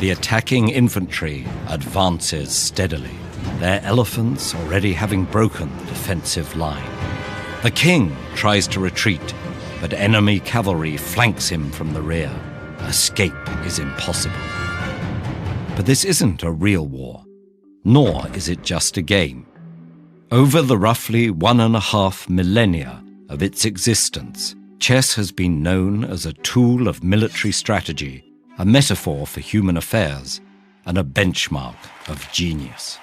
The attacking infantry advances steadily, their elephants already having broken the defensive line. The king tries to retreat, but enemy cavalry flanks him from the rear. Escape is impossible. But this isn't a real war, nor is it just a game. Over the roughly 1.5 millennia of its existence, chess has been known as a tool of military strategy, a metaphor for human affairs, and a benchmark of genius.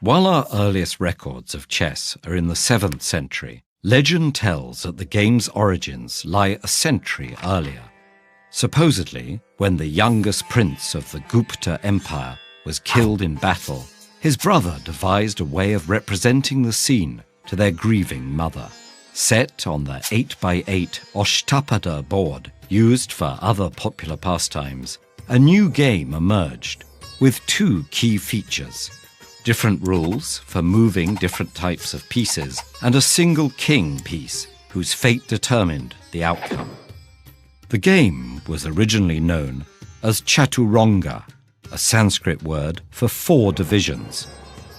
While our earliest records of chess are in the 7th century, legend tells that the game's origins lie a century earlier. Supposedly, when the youngest prince of the Gupta Empire was killed in battle, his brother devised a way of representing the scene to their grieving mother. Set on the 8x8 Ashtapada board used for other popular pastimes, a new game emerged with 2 key features: different rules for moving different types of pieces, and a single king piece whose fate determined the outcome. The game was originally known as Chaturanga, a Sanskrit word for 4 divisions,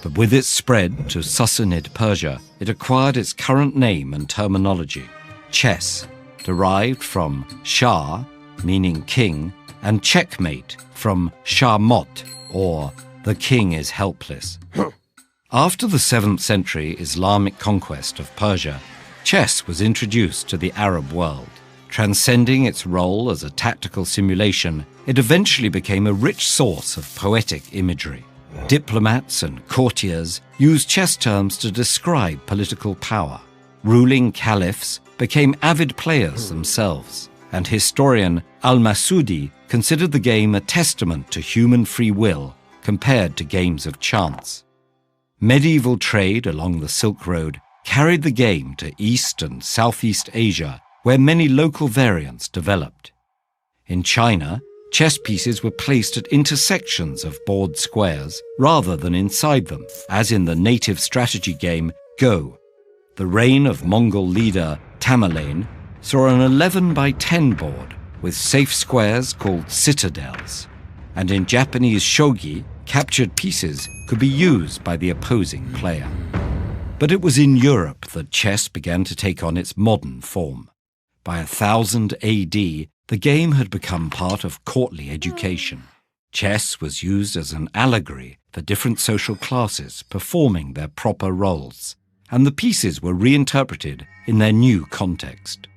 but with its spread to Sassanid Persia, it acquired its current name and terminology, chess, derived from Shah, meaning king, and checkmate from Shahmot, or the king is helpless. After the 7th century Islamic conquest of Persia, chess was introduced to the Arab world. Transcending its role as a tactical simulation, it eventually became a rich source of poetic imagery. Diplomats and courtiers used chess terms to describe political power. Ruling caliphs became avid players themselves, and historian Al-Masudi considered the game a testament to human free will compared to games of chance. Medieval trade along the Silk Road carried the game to East and Southeast Asia, where many local variants developed. In China, chess pieces were placed at intersections of board squares rather than inside them, as in the native strategy game Go. The reign of Mongol leader Tamerlane saw an 11x10 board with safe squares called citadels, and in Japanese shogi, captured pieces could be used by the opposing player. But it was in Europe that chess began to take on its modern form. By 1000 AD, the game had become part of courtly education. Chess was used as an allegory for different social classes performing their proper roles, and the pieces were reinterpreted in their new context.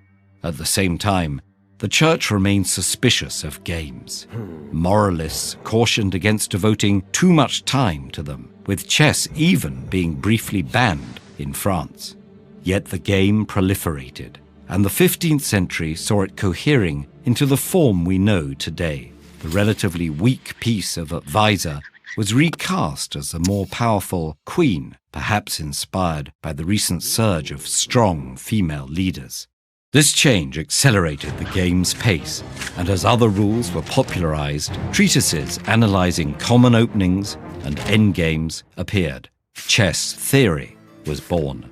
At the same time, the church remained suspicious of games. Moralists cautioned against devoting too much time to them, with chess even being briefly banned in France. Yet the game proliferated, and the 15th century saw it cohering into the form we know today. The relatively weak piece of advisor was recast as a more powerful queen, perhaps inspired by the recent surge of strong female leaders. This change accelerated the game's pace, and as other rules were popularized, treatises analyzing common openings and endgames appeared. Chess theory was born.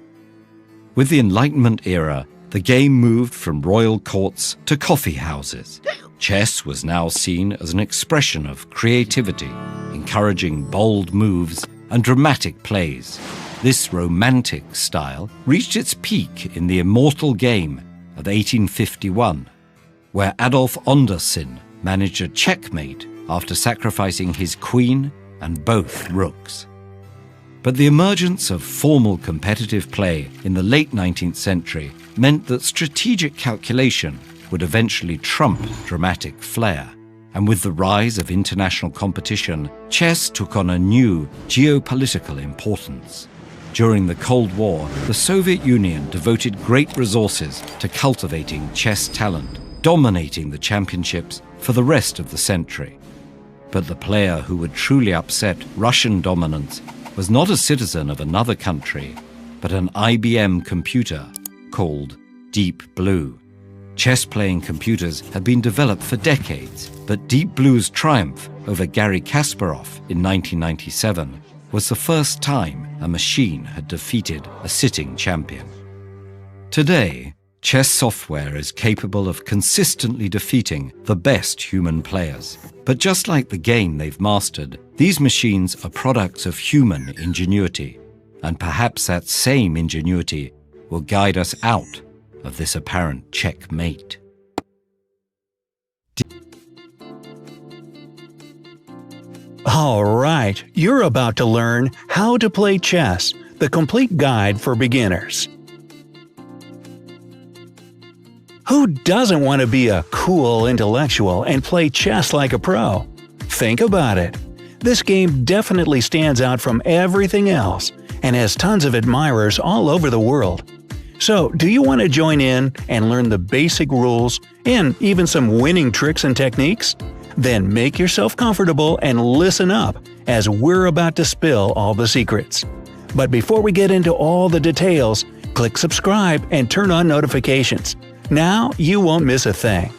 With the Enlightenment era, the game moved from royal courts to coffee houses. Chess was now seen as an expression of creativity, encouraging bold moves and dramatic plays. This romantic style reached its peak in the immortal game of 1851, where Adolf Anderssen managed a checkmate after sacrificing his queen and both rooks. But the emergence of formal competitive play in the late 19th century meant that strategic calculation would eventually trump dramatic flair. And with the rise of international competition, chess took on a new geopolitical importance. During the Cold War, the Soviet Union devoted great resources to cultivating chess talent, dominating the championships for the rest of the century. But the player who would truly upset Russian dominance was not a citizen of another country, but an IBM computer called Deep Blue. Chess-playing computers had been developed for decades, but Deep Blue's triumph over Garry Kasparov in 1997 was the first time a machine had defeated a sitting champion. Today, Chess software is capable of consistently defeating the best human players. But just like the game they've mastered, these machines are products of human ingenuity. And perhaps that same ingenuity will guide us out of this apparent checkmate. All right, you're about to learn How to Play Chess, the complete guide for beginners. Who doesn't want to be a cool intellectual and play chess like a pro? Think about it. This game definitely stands out from everything else and has tons of admirers all over the world. So, do you want to join in and learn the basic rules and even some winning tricks and techniques? Then make yourself comfortable and listen up as we're about to spill all the secrets. But before we get into all the details, click subscribe and turn on notifications. Now you won't miss a thing.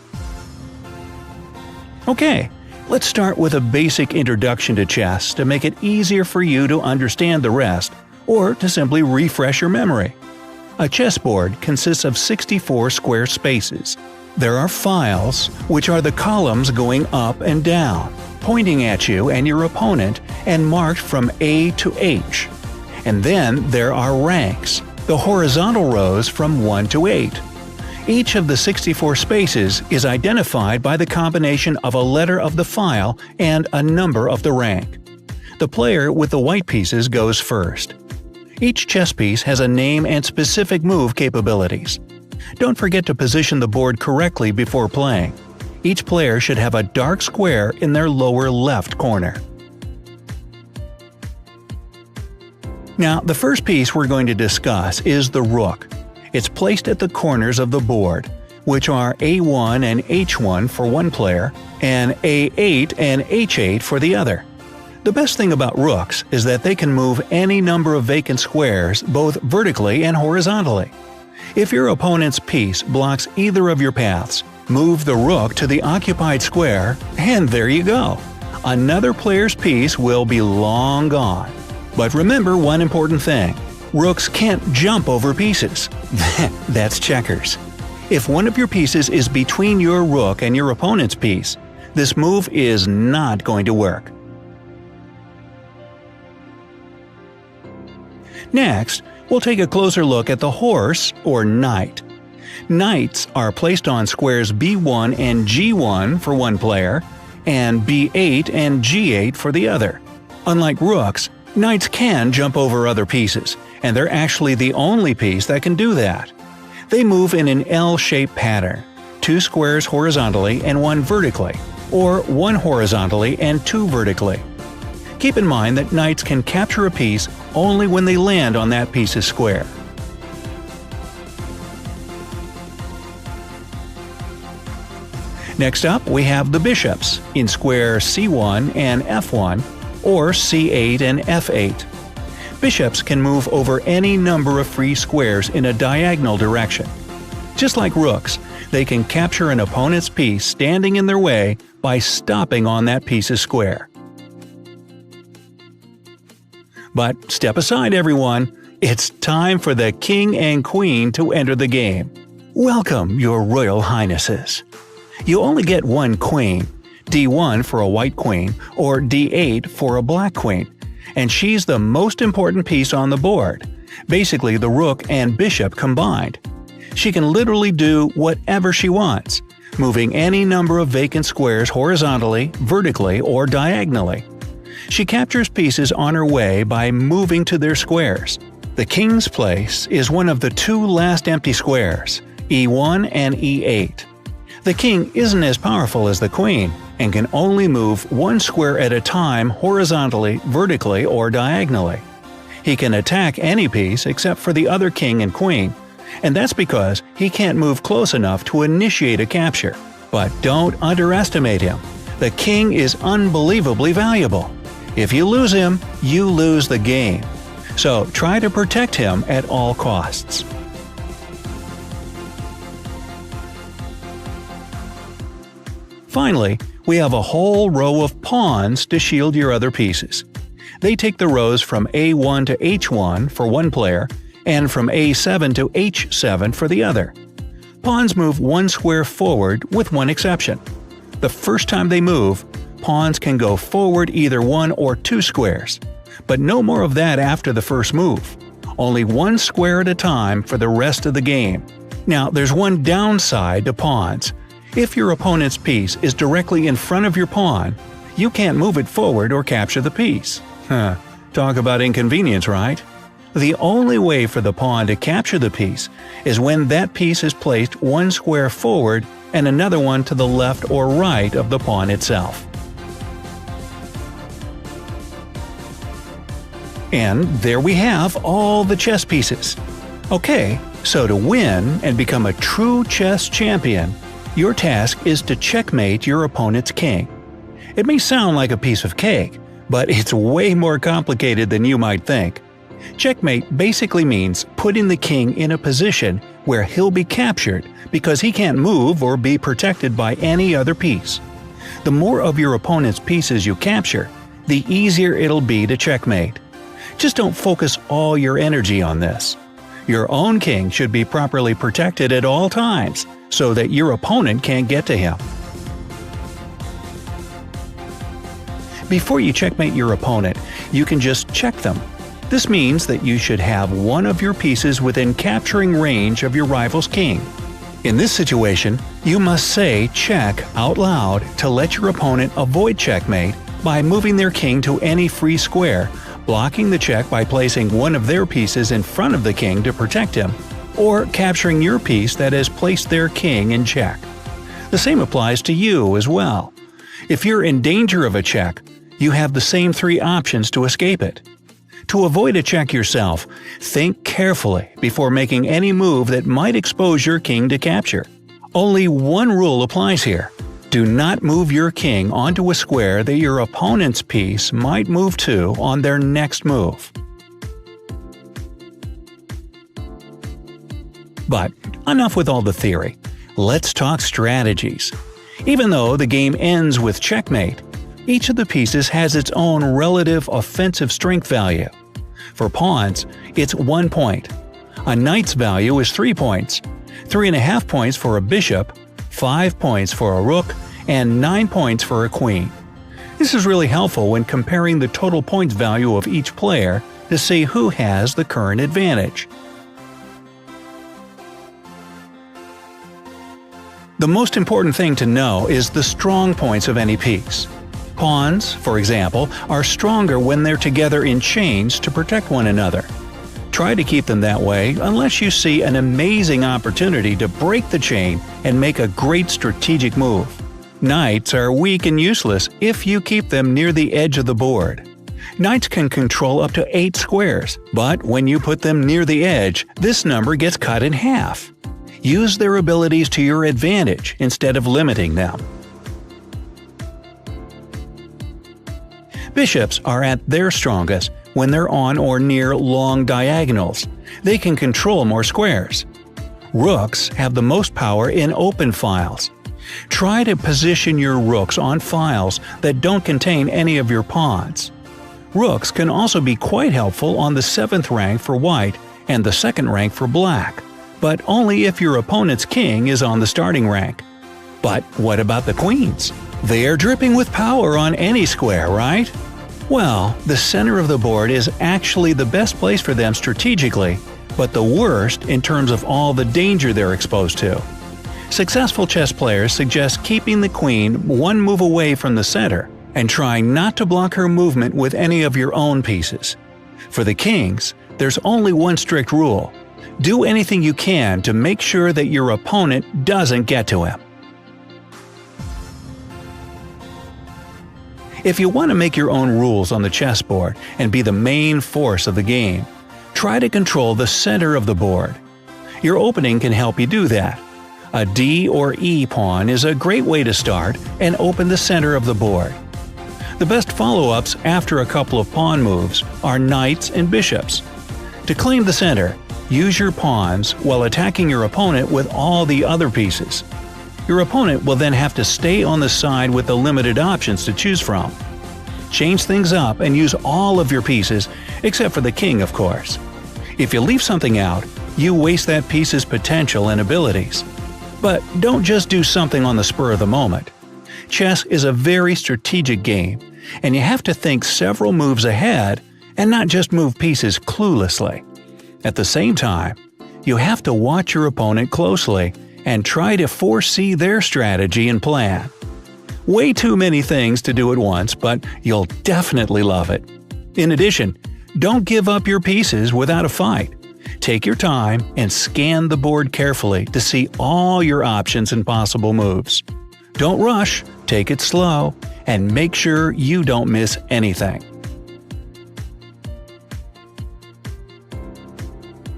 Okay, let's start with a basic introduction to chess to make it easier for you to understand the rest, or to simply refresh your memory. A chessboard consists of 64 square spaces. There are files, which are the columns going up and down, pointing at you and your opponent, and marked from A to H. And then there are ranks, the horizontal rows from 1 to 8. Each of the 64 spaces is identified by the combination of a letter of the file and a number of the rank. The player with the white pieces goes first. Each chess piece has a name and specific move capabilities. Don't forget to position the board correctly before playing. Each player should have a dark square in their lower left corner. Now, the first piece we're going to discuss is the rook. It's placed at the corners of the board, which are A1 and H1 for one player, and A8 and H8 for the other. The best thing about rooks is that they can move any number of vacant squares both vertically and horizontally. If your opponent's piece blocks either of your paths, move the rook to the occupied square, and there you go. Another player's piece will be long gone. But remember one important thing. Rooks can't jump over pieces. That's checkers. If one of your pieces is between your rook and your opponent's piece, this move is not going to work. Next, we'll take a closer look at the horse or knight. Knights are placed on squares B1 and G1 for one player, and B8 and G8 for the other. Unlike rooks, knights can jump over other pieces, and they're actually the only piece that can do that. They move in an L-shaped pattern, 2 squares horizontally and 1 vertically, or 1 horizontally and 2 vertically. Keep in mind that knights can capture a piece only when they land on that piece's square. Next up, we have the bishops in square C1 and F1, or C8 and F8. Bishops can move over any number of free squares in a diagonal direction. Just like rooks, they can capture an opponent's piece standing in their way by stopping on that piece's square. But step aside, everyone. It's time for the king and queen to enter the game. Welcome, your royal highnesses. You only get one queen, D1 for a white queen, or D8 for a black queen, and she's the most important piece on the board, basically the rook and bishop combined. She can literally do whatever she wants, moving any number of vacant squares horizontally, vertically, or diagonally. She captures pieces on her way by moving to their squares. The king's place is one of the 2 last empty squares, E1 and E8. The king isn't as powerful as the queen, and can only move 1 square at a time horizontally, vertically, or diagonally. He can attack any piece except for the other king and queen, and that's because he can't move close enough to initiate a capture. But don't underestimate him. The king is unbelievably valuable. If you lose him, you lose the game. So try to protect him at all costs. Finally, we have a whole row of pawns to shield your other pieces. They take the rows from A1 to H1 for one player, and from A7 to H7 for the other. Pawns move one square forward with one exception. The first time they move, pawns can go forward either 1 or 2 squares, but no more of that after the first move. Only 1 square at a time for the rest of the game. Now, there's one downside to pawns. If your opponent's piece is directly in front of your pawn, you can't move it forward or capture the piece. Talk about inconvenience, right? The only way for the pawn to capture the piece is when that piece is placed 1 square forward and another one to the left or right of the pawn itself. And there we have all the chess pieces. Okay, so to win and become a true chess champion, your task is to checkmate your opponent's king. It may sound like a piece of cake, but it's way more complicated than you might think. Checkmate basically means putting the king in a position where he'll be captured because he can't move or be protected by any other piece. The more of your opponent's pieces you capture, the easier it'll be to checkmate. Just don't focus all your energy on this. Your own king should be properly protected at all times so that your opponent can't get to him. Before you checkmate your opponent, you can just check them. This means that you should have one of your pieces within capturing range of your rival's king. In this situation, you must say check out loud to let your opponent avoid checkmate by moving their king to any free square, blocking the check by placing one of their pieces in front of the king to protect him, or capturing your piece that has placed their king in check. The same applies to you as well. If you're in danger of a check, you have the same 3 options to escape it. To avoid a check yourself, think carefully before making any move that might expose your king to capture. Only one rule applies here. Do not move your king onto a square that your opponent's piece might move to on their next move. But enough with all the theory. Let's talk strategies. Even though the game ends with checkmate, each of the pieces has its own relative offensive strength value. For pawns, it's 1 point. A knight's value is 3 points, 3.5 points for a bishop, 5 points for a rook, and 9 points for a queen. This is really helpful when comparing the total points value of each player to see who has the current advantage. The most important thing to know is the strong points of any piece. Pawns, for example, are stronger when they're together in chains to protect one another. Try to keep them that way unless you see an amazing opportunity to break the chain and make a great strategic move. Knights are weak and useless if you keep them near the edge of the board. Knights can control up to 8 squares, but when you put them near the edge, this number gets cut in half. Use their abilities to your advantage instead of limiting them. Bishops are at their strongest when they're on or near long diagonals. They can control more squares. Rooks have the most power in open files. Try to position your rooks on files that don't contain any of your pawns. Rooks can also be quite helpful on the 7th rank for white and the 2nd rank for black, but only if your opponent's king is on the starting rank. But what about the queens? They are dripping with power on any square, right? Well, the center of the board is actually the best place for them strategically, but the worst in terms of all the danger they're exposed to. Successful chess players suggest keeping the queen 1 move away from the center and trying not to block her movement with any of your own pieces. For the kings, there's only one strict rule. Do anything you can to make sure that your opponent doesn't get to him. If you want to make your own rules on the chessboard and be the main force of the game, try to control the center of the board. Your opening can help you do that. A D or E pawn is a great way to start and open the center of the board. The best follow-ups after a couple of pawn moves are knights and bishops. To claim the center, use your pawns while attacking your opponent with all the other pieces. Your opponent will then have to stay on the side with the limited options to choose from. Change things up and use all of your pieces, except for the king, of course. If you leave something out, you waste that piece's potential and abilities. But don't just do something on the spur of the moment. Chess is a very strategic game, and you have to think several moves ahead and not just move pieces cluelessly. At the same time, you have to watch your opponent closely and try to foresee their strategy and plan. Way too many things to do at once, but you'll definitely love it. In addition, don't give up your pieces without a fight. Take your time and scan the board carefully to see all your options and possible moves. Don't rush, take it slow, and make sure you don't miss anything.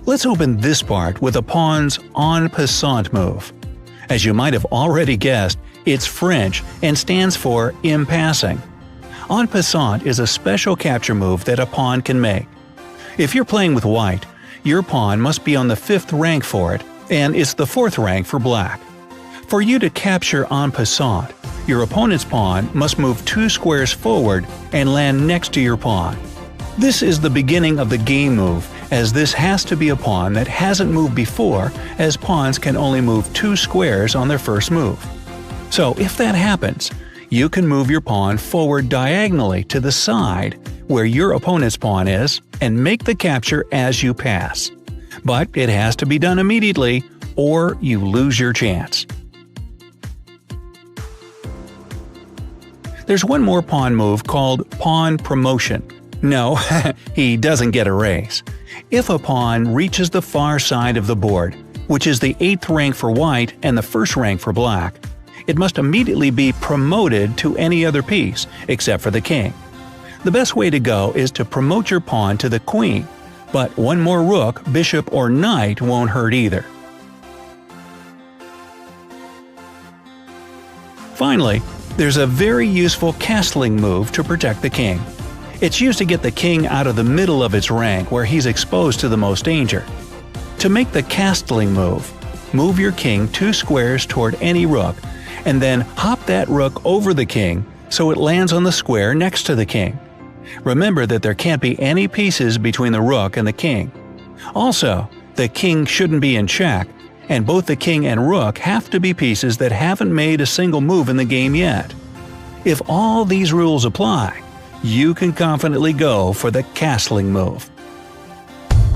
Let's open this part with a pawn's en passant move. As you might have already guessed, it's French and stands for in passing. En passant is a special capture move that a pawn can make. If you're playing with white, your pawn must be on the 5th rank for it, and it's the 4th rank for black. For you to capture en passant, your opponent's pawn must move 2 squares forward and land next to your pawn. This is the beginning of the game move, as this has to be a pawn that hasn't moved before, as pawns can only move 2 squares on their first move. So if that happens, you can move your pawn forward diagonally to the side where your opponent's pawn is and make the capture as you pass. But it has to be done immediately, or you lose your chance. There's one more pawn move called pawn promotion. No, he doesn't get a raise. If a pawn reaches the far side of the board, which is the 8th rank for white and the 1st rank for black, it must immediately be promoted to any other piece, except for the king. The best way to go is to promote your pawn to the queen, but one more rook, bishop, or knight won't hurt either. Finally, there's a very useful castling move to protect the king. It's used to get the king out of the middle of its rank where he's exposed to the most danger. To make the castling move your king 2 squares toward any rook, and then hop that rook over the king so it lands on the square next to the king. Remember that there can't be any pieces between the rook and the king. Also, the king shouldn't be in check, and both the king and rook have to be pieces that haven't made a single move in the game yet. If all these rules apply, you can confidently go for the castling move.